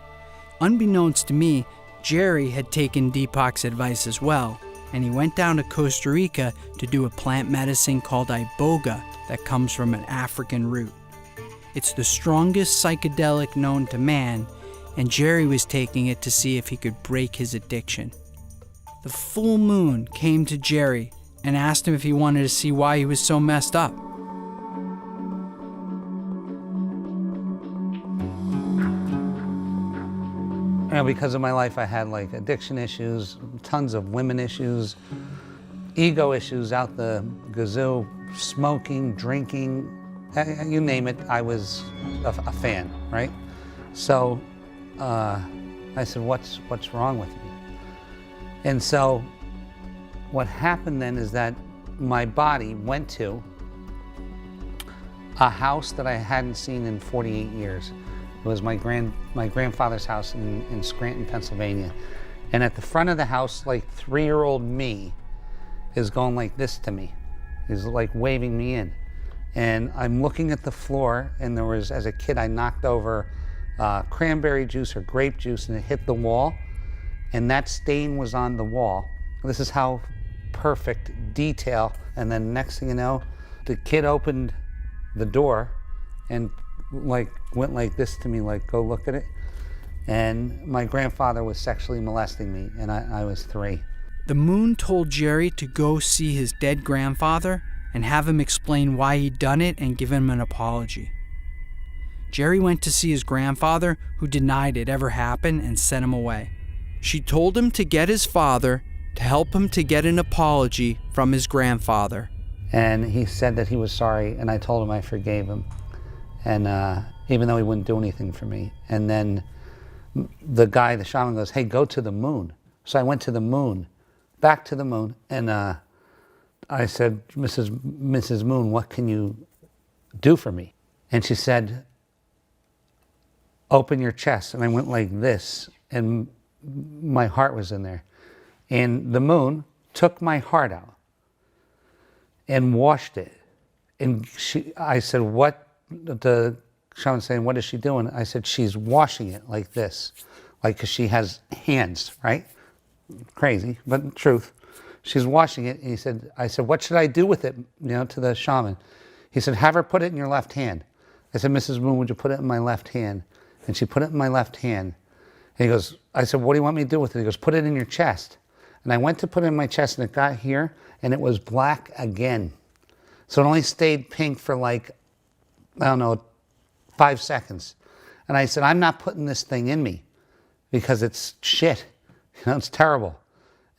Unbeknownst to me, Jerry had taken Deepak's advice as well, and he went down to Costa Rica to do a plant medicine called iboga that comes from an African root. It's the strongest psychedelic known to man, and Jerry was taking it to see if he could break his addiction. The full moon came to Jerry and asked him if he wanted to see why he was so messed up. Because of my life, I had like addiction issues, tons of women issues, ego issues out the gazoo, smoking, drinking, you name it, I was a fan, right? So I said, what's wrong with me? And so what happened then is that my body went to a house that I hadn't seen in 48 years. It was my grandfather's house in Scranton, Pennsylvania. And at the front of the house, like 3-year-old me is going like this to me. He's like waving me in. And I'm looking at the floor, and there was, as a kid, I knocked over cranberry juice or grape juice, and it hit the wall, and that stain was on the wall. This is how perfect detail. And then next thing you know, the kid opened the door and like went like this to me, like, go look at it. And my grandfather was sexually molesting me, and I was 3. The moon told Jerry to go see his dead grandfather and have him explain why he'd done it and give him an apology. Jerry went to see his grandfather, who denied it ever happened and sent him away. She told him to get his father to help him to get an apology from his grandfather. And he said that he was sorry, and I told him I forgave him. And even though he wouldn't do anything for me. And then the shaman goes, hey, go to the moon. So I went to the moon, back to the moon, and I said, Mrs. Moon, what can you do for me? And she said, open your chest. And I went like this, and my heart was in there. And the moon took my heart out and washed it. And I said, what? The shaman saying, what is she doing? I said, she's washing it like this, like, because she has hands, right? Crazy, but truth. She's washing it. And I said, what should I do with it, to the shaman? He said, have her put it in your left hand. I said, Mrs. Moon, would you put it in my left hand? And she put it in my left hand. And I said, what do you want me to do with it? He goes, put it in your chest. And I went to put it in my chest, and it got here, and it was black again. So it only stayed pink for like, 5 seconds. And I said, I'm not putting this thing in me because it's shit. It's terrible.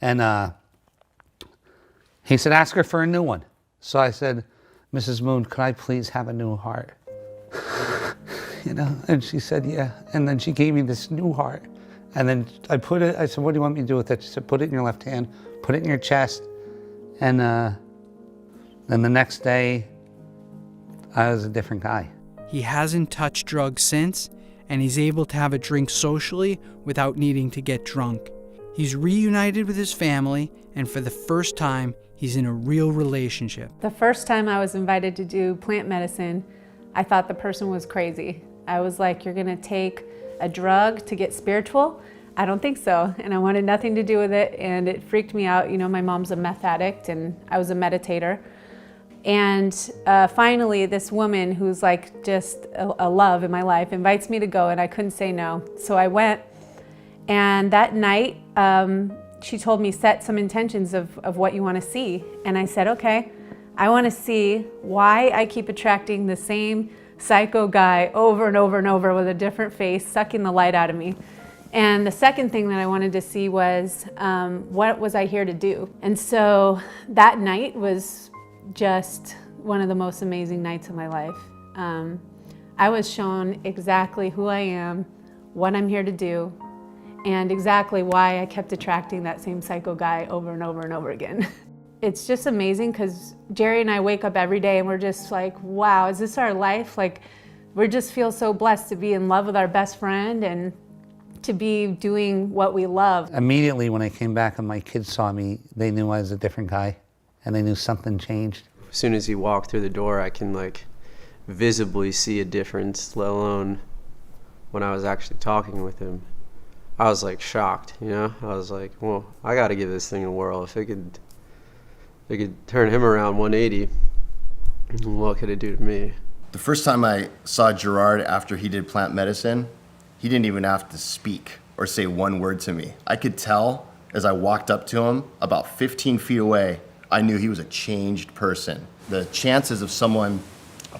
And he said, ask her for a new one. So I said, Mrs. Moon, could I please have a new heart? And she said, yeah. And then she gave me this new heart. And then I said, what do you want me to do with it? She said, put it in your left hand, put it in your chest. And then the next day, I was a different guy. He hasn't touched drugs since, and he's able to have a drink socially without needing to get drunk. He's reunited with his family, and for the first time, he's in a real relationship. The first time I was invited to do plant medicine, I thought the person was crazy. I was like, you're gonna take a drug to get spiritual? I don't think so. And I wanted nothing to do with it, and it freaked me out. You know, my mom's a meth addict and I was a meditator. And finally, this woman who's like just a love in my life invites me to go, and I couldn't say no. So I went, and that night, she told me, set some intentions of what you want to see. And I said, okay, I want to see why I keep attracting the same psycho guy over and over and over with a different face, sucking the light out of me. And the second thing that I wanted to see was, what was I here to do? And so that night was just one of the most amazing nights of my life. I was shown exactly who I am, what I'm here to do, and exactly why I kept attracting that same psycho guy over and over and over again. It's just amazing because Jerry and I wake up every day and we're just like, wow, is this our life? Like, we just feel so blessed to be in love with our best friend and to be doing what we love. Immediately when I came back and my kids saw me, they knew I was a different guy and they knew something changed. As soon as he walked through the door, I can like visibly see a difference, let alone when I was actually talking with him. I was like shocked, you know? I was like, well, I gotta give this thing a whirl. If it could turn him around 180, what could it do to me? The first time I saw Gerard after he did plant medicine, he didn't even have to speak or say one word to me. I could tell as I walked up to him, about 15 feet away, I knew he was a changed person. The chances of someone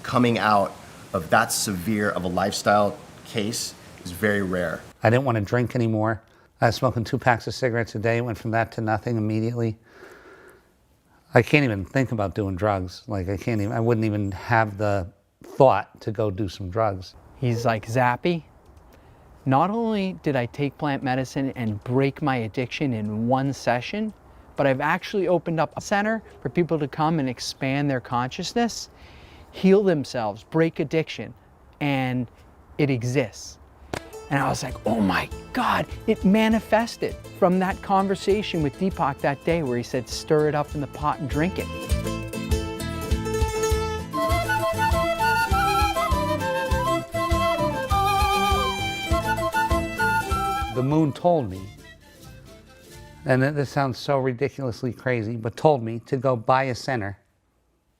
coming out of that severe of a lifestyle case is very rare. I didn't want to drink anymore. I was smoking 2 packs of cigarettes a day, went from that to nothing immediately. I can't even think about doing drugs. Like I wouldn't even have the thought to go do some drugs. He's like, Zappy, not only did I take plant medicine and break my addiction in 1 session, but I've actually opened up a center for people to come and expand their consciousness, heal themselves, break addiction, and it exists. And I was like, oh my God, it manifested from that conversation with Deepak that day where he said, stir it up in the pot and drink it. The moon told me, and this sounds so ridiculously crazy, but told me to go buy a center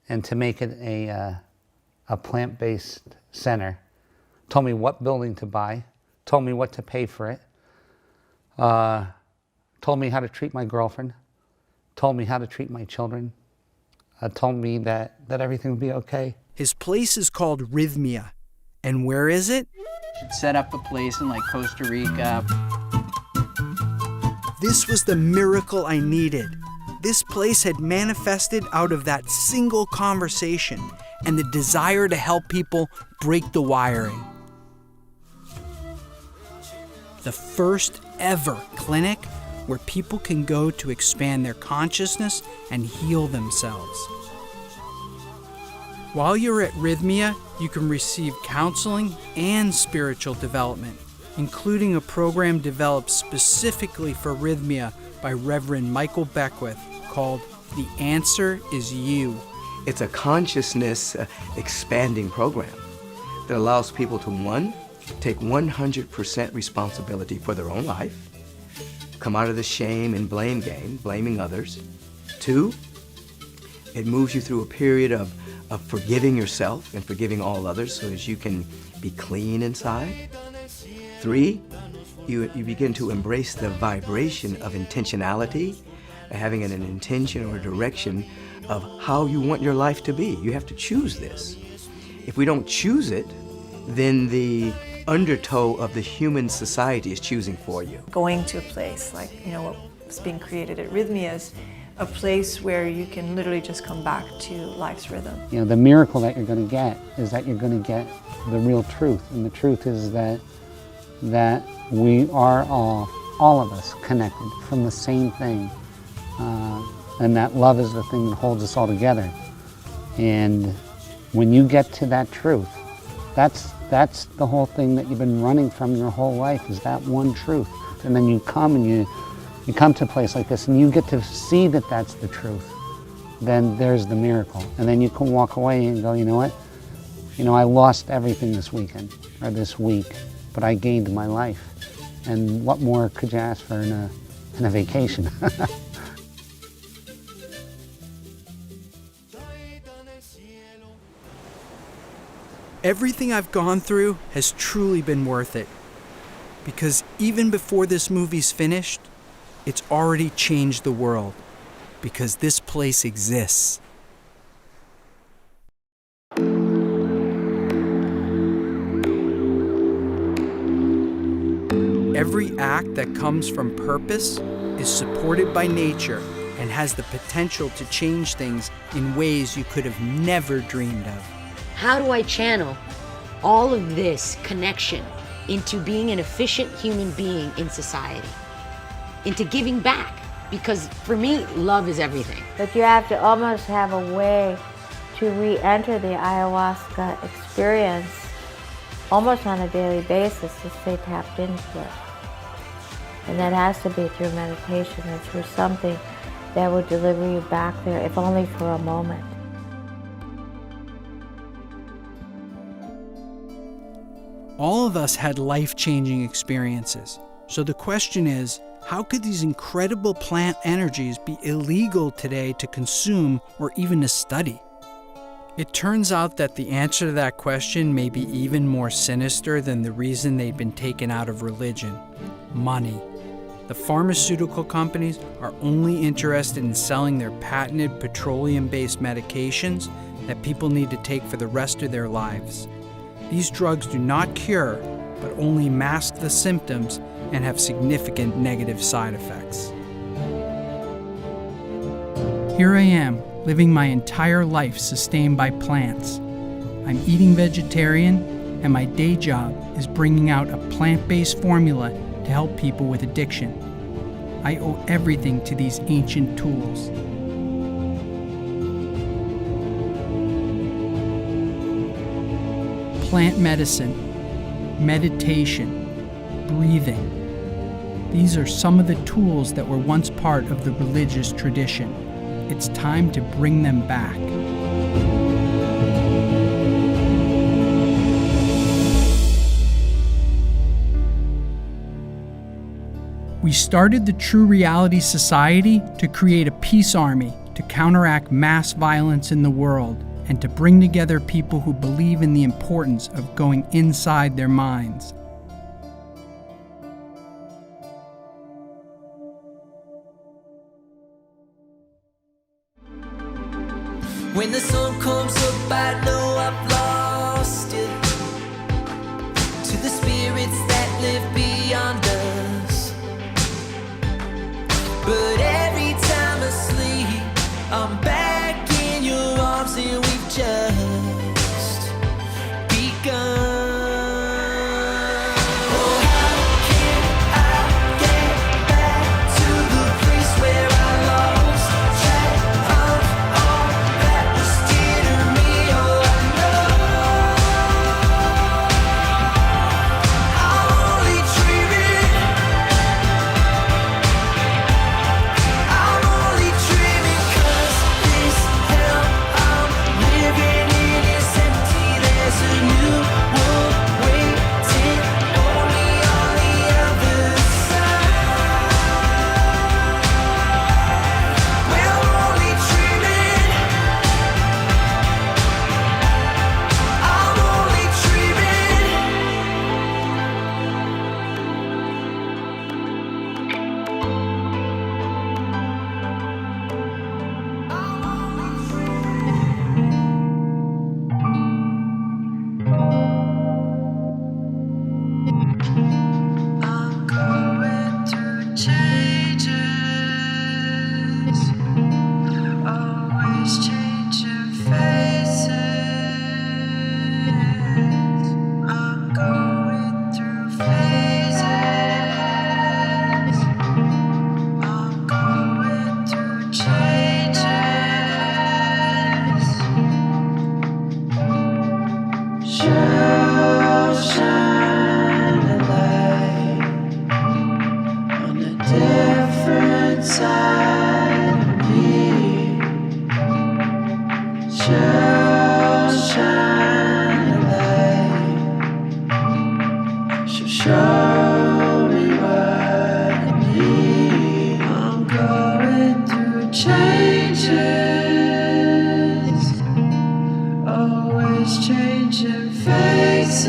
and to make it a plant-based center. Told me what building to buy, told me what to pay for it, told me how to treat my girlfriend, told me how to treat my children, told me that everything would be okay. His place is called Rhythmia. And where is it? Should set up a place in like Costa Rica. This was the miracle I needed. This place had manifested out of that single conversation and the desire to help people break the wiring. The first ever clinic where people can go to expand their consciousness and heal themselves. While you're at Rhythmia, you can receive counseling and spiritual development, including a program developed specifically for Rhythmia by Reverend Michael Beckwith called The Answer Is You. It's a consciousness expanding program that allows people to, 1, take 100% responsibility for their own life, come out of the shame and blame game, blaming others. 2, it moves you through a period of forgiving yourself and forgiving all others so that you can be clean inside. 3, you begin to embrace the vibration of intentionality, having an intention or a direction of how you want your life to be. You have to choose this. If we don't choose it, then the undertow of the human society is choosing for you. Going to a place like, what's being created at Rhythmia is a place where you can literally just come back to life's rhythm. The miracle that you're going to get is that you're going to get the real truth. And the truth is that we are all of us connected from the same thing. And that love is the thing that holds us all together. And when you get to that truth, that's the whole thing that you've been running from your whole life, is that one truth. And then you come and you come to a place like this and you get to see that that's the truth. Then there's the miracle. And then you can walk away and go, you know what? I lost everything this weekend or this week, but I gained my life. And what more could you ask for in a vacation? Everything I've gone through has truly been worth it. Because even before this movie's finished, it's already changed the world. Because this place exists. Every act that comes from purpose is supported by nature and has the potential to change things in ways you could have never dreamed of. How do I channel all of this connection into being an efficient human being in society, into giving back? Because for me, love is everything. But you have to almost have a way to re-enter the ayahuasca experience almost on a daily basis to stay tapped into it. And that has to be through meditation or through something that will deliver you back there, if only for a moment. All of us had life-changing experiences. So the question is, how could these incredible plant energies be illegal today to consume or even to study? It turns out that the answer to that question may be even more sinister than the reason they've been taken out of religion: money. The pharmaceutical companies are only interested in selling their patented petroleum-based medications that people need to take for the rest of their lives. These drugs do not cure, but only mask the symptoms and have significant negative side effects. Here I am, living my entire life sustained by plants. I'm eating vegetarian, and my day job is bringing out a plant-based formula to help people with addiction. I owe everything to these ancient tools. Plant medicine, meditation, breathing. These are some of the tools that were once part of the religious tradition. It's time to bring them back. We started the True Reality Society to create a peace army to counteract mass violence in the world and to bring together people who believe in the importance of going inside their minds. When the sun comes up, I know I've lost it. To the spirits that live beyond us. But every time I sleep, I'm back in your arms and we've just begun. Oh, how can I get back to the place where I lost track of all that was dear to me? Oh, I know I'm only dreaming. I'm only dreaming 'cause this hell I'm living in is empty. There's a new world waiting for me on the other side. We're only dreaming. I'm only I'm going through changes, always changing faces. I'm going through phases. I'm going through changes. Shine a light on a different side of me. Shine a light. Show me is changing faces.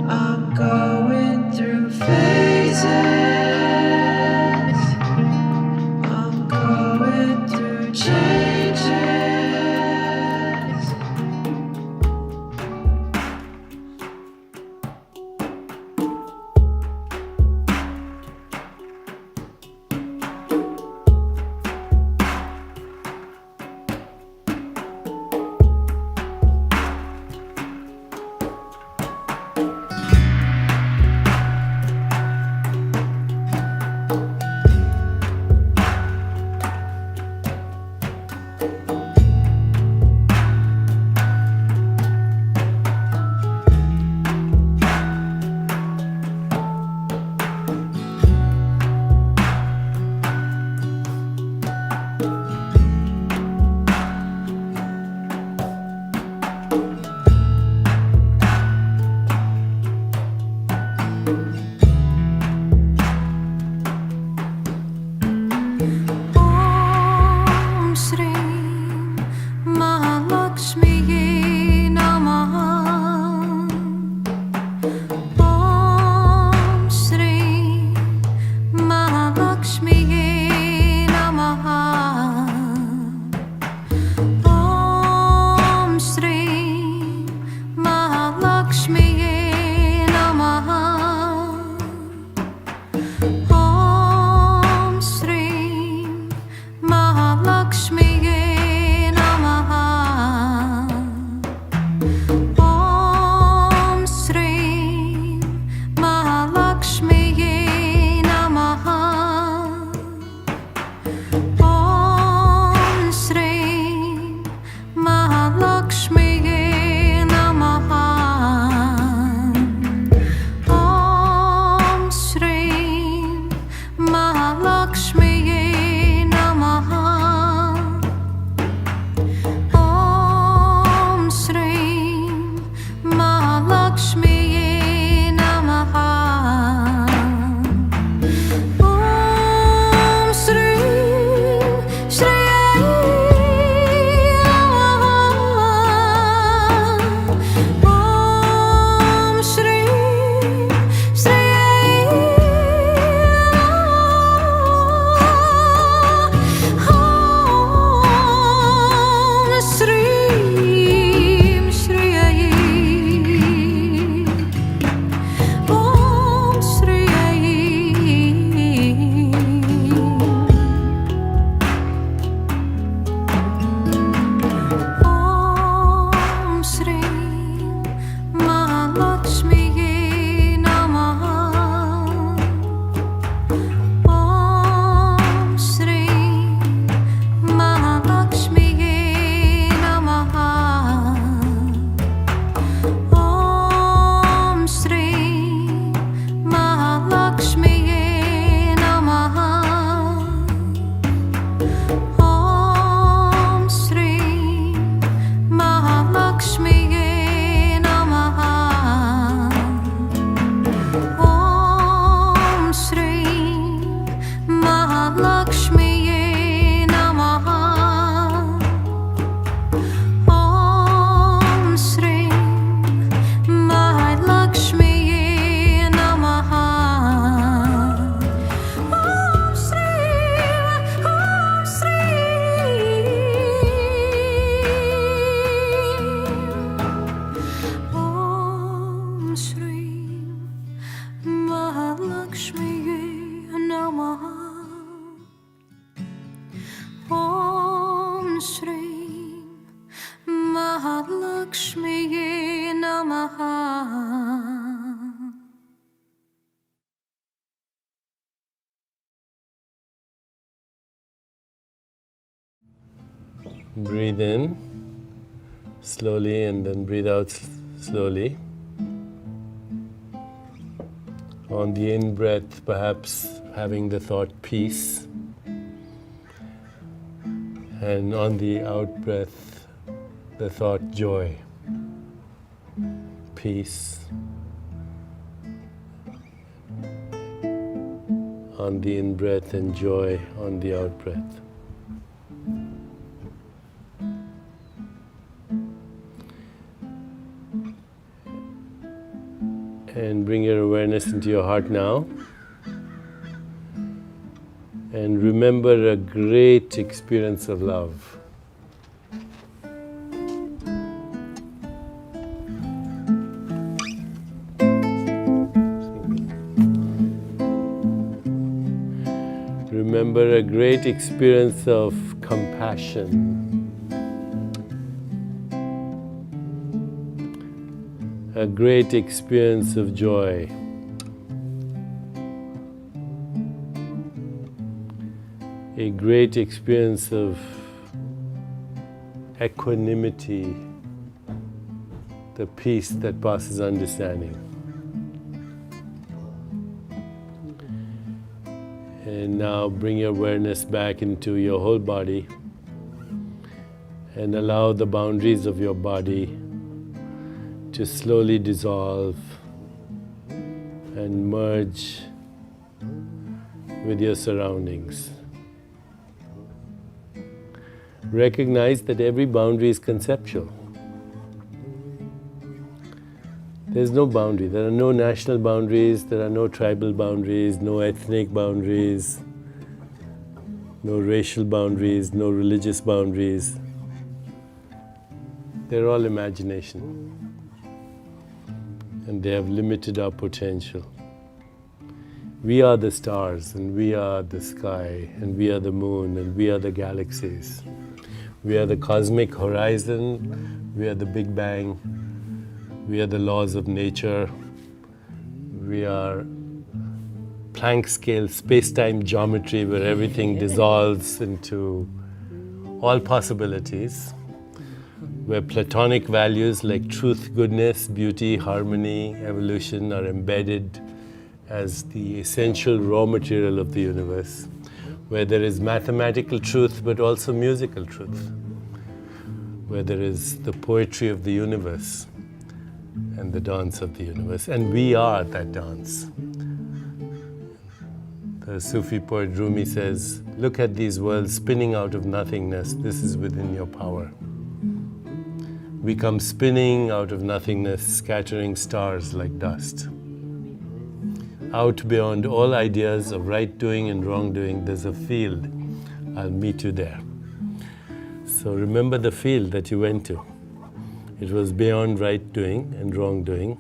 I'm going through phases. I'm going through changes. Om Shri Mahalakshmi Namaha. Om Shri Mahalakshmi Namaha. Om Shri Mahalakshmi Namaha. Om Shri Mahalakshmi Namaha. Om Shri Mahalakshmi Namaha. Om Shri Mahalakshmi Namaha. Om Shri Mahalakshmi Namaha. Om Shri Mahalakshmi Namaha. Om Shri Shri Om Shri Shri Om Shri Shri Om Shri Om Shri Mahalakshmi Namaha. Om Shri Mahalakshmi Namaha. Om Shri Mahalakshmi Namaha. Om Shri Mahalakshmi Namaha. Om Shri Mahalakshmi Namaha. Om Shri Mahalakshmi Namaha. Om Shri Om Shri Mahalakshmi Namaha. Om Shri Mahalakshmi Namaha. Breathe in slowly and then breathe out slowly. On the in breath, perhaps having the thought peace, and on the out breath, the thought joy, peace. On the in breath and joy on the out breath. And bring your awareness into your heart now. And remember a great experience of love. Remember a great experience of compassion. A great experience of joy. A great experience of equanimity, the peace that passes understanding. And now bring your awareness back into your whole body and allow the boundaries of your body to slowly dissolve and merge with your surroundings. Recognize that every boundary is conceptual. There's no boundary. There are no national boundaries, there are no tribal boundaries, no ethnic boundaries, no racial boundaries, no religious boundaries. They're all imagination. And they have limited our potential. We are the stars, and we are the sky, and we are the moon, and we are the galaxies. We are the cosmic horizon, we are the Big Bang, we are the laws of nature, we are Planck scale space-time geometry where everything dissolves into all possibilities, where Platonic values like truth, goodness, beauty, harmony, evolution are embedded as the essential raw material of the universe, where there is mathematical truth but also musical truth, where there is the poetry of the universe and the dance of the universe, and we are that dance. The Sufi poet Rumi says, look at these worlds spinning out of nothingness, this is within your power. We come spinning out of nothingness, scattering stars like dust. Out beyond all ideas of right doing and wrong doing, there's a field. I'll meet you there. So remember the field that you went to. It was beyond right doing and wrong doing.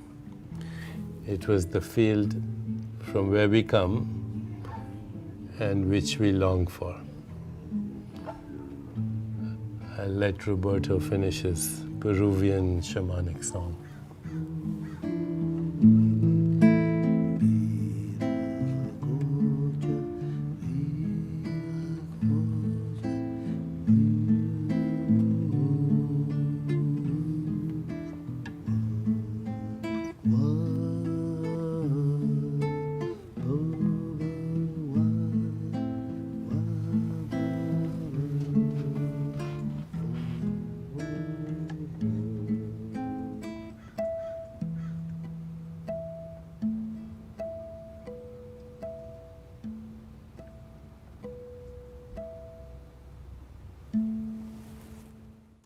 It was the field from where we come and which we long for. I'll let Roberto finish his Peruvian shamanic song.